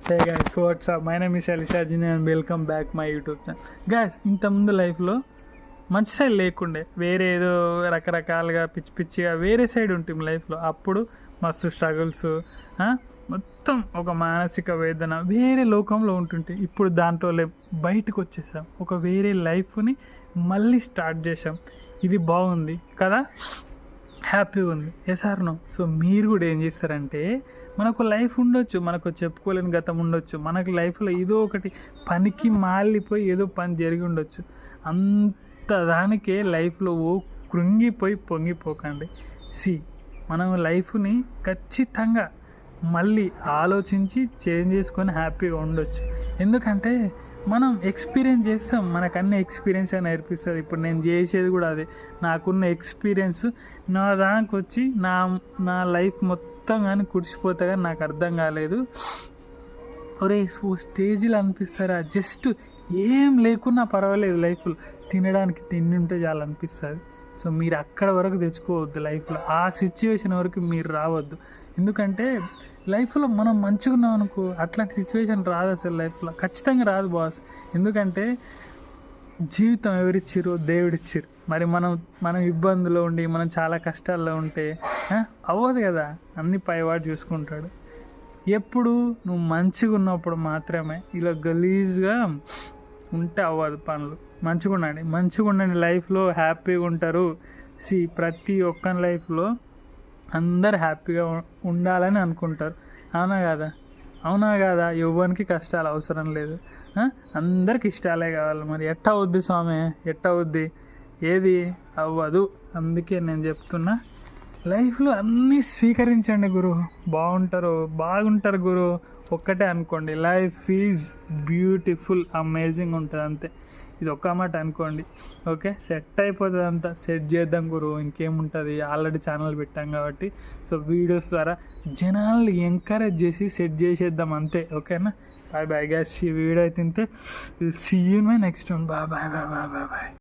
Hey guys, what's up? My name is Alisha Jini and welcome back my YouTube channel. Guys, ఇంతకుముందు లైఫ్లో మంచి side లేకుండే, వేరే ఏదో రకరకాలుగా పిచ్చి పిచ్చిగా వేరే సైడ్ ఉంటుంది లైఫ్లో. అప్పుడు మస్తు స్ట్రగుల్స్, మొత్తం ఒక మానసిక వేదన వేరే లోకంలో ఉంటుంటే ఇప్పుడు దాంట్లో బయటకు వచ్చేసాం, ఒక వేరే లైఫ్ని మళ్ళీ స్టార్ట్ చేసాం. ఇది బాగుంది కదా, హ్యాపీగా ఉంది. Yes are no? సో మీరు కూడా ఏం చేస్తారంటే, మనకు లైఫ్ ఉండొచ్చు, మనకు చెప్పుకోలేని గతం ఉండొచ్చు, మనకు లైఫ్లో ఏదో ఒకటి పనికి మాలిపోయి ఏదో పని జరిగి ఉండొచ్చు. అంత దానికే లైఫ్లో కృంగిపోయి పొంగిపోకండి. మనం లైఫ్ని ఖచ్చితంగా మళ్ళీ ఆలోచించి చేంజ్ చేసుకొని హ్యాపీగా ఉండొచ్చు. ఎందుకంటే మనం ఎక్స్పీరియన్స్ చేస్తాం, మనకు అన్ని ఎక్స్పీరియన్స్ అని నేర్పిస్తుంది. ఇప్పుడు నేను చేసేది కూడా అదే, నాకున్న ఎక్స్పీరియన్స్ నా దానికి వచ్చి నా లైఫ్ మొత్తం కానీ కుడిచిపోతే కానీ నాకు అర్థం కాలేదు. ఒరే స్టేజ్లో అనిపిస్తారా, జస్ట్ ఏం లేకున్నా పర్వాలేదు, లైఫ్లో తినడానికి తిండి ఉంటే చాలా అనిపిస్తుంది. సో మీరు అక్కడ వరకు తెచ్చుకోవద్దు లైఫ్లో, ఆ సిచ్యువేషన్ వరకు మీరు రావద్దు. ఎందుకంటే లైఫ్లో మనం మంచిగా ఉన్నాం అనుకో, అట్లాంటి సిచ్యువేషన్ రాదు అసలు, లైఫ్లో ఖచ్చితంగా రాదు బాస్. ఎందుకంటే జీవితం ఎవరిచ్చిరో దేవుడిచ్చిరు. మరి మనం ఇబ్బందులో ఉండి మనం చాలా కష్టాల్లో ఉంటే అవ్వదు కదా, అన్ని పైవాడు చూసుకుంటాడు. ఎప్పుడు నువ్వు మంచిగా ఉన్నప్పుడు మాత్రమే, ఇలా గలీజ్గా ఉంటే అవ్వదు పనులు. మంచిగా ఉండండి, లైఫ్లో హ్యాపీగా ఉంటారు. ప్రతి ఒక్కరి లైఫ్లో అందరు హ్యాపీగా ఉండాలని అనుకుంటారు. అవునా కదా? ఎవరికి కష్టాలు అవసరం లేదు, అందరికి ఇష్టాలే కావాలి. మరి ఎట్ట అవుద్ది స్వామి, ఎట్ట అవుద్ది? ఏది అవ్వదు. అందుకే నేను చెప్తున్నా, లైఫ్లో అన్నీ స్వీకరించండి గురు, బాగుంటారు గురు. ఒక్కటే అనుకోండి, లైఫ్ ఈజ్ బ్యూటిఫుల్, అమేజింగ్ ఉంటుంది అంతే. ఇది ఒక్క మాట అనుకోండి, ఓకే? సెట్ అయిపోతుంది, అంతా సెట్ చేద్దాం గురు. ఇంకేముంటుంది, ఆల్రెడీ ఛానల్ పెట్టాం కాబట్టి. సో వీడియోస్ ద్వారా జనాల్ని ఎంకరేజ్ చేసి సెట్ చేసేద్దాం అంతే, ఓకేనా? Bye bye guys. ఈ వీడియో అయితే see you in my next one. Bye bye bye bye bye bye.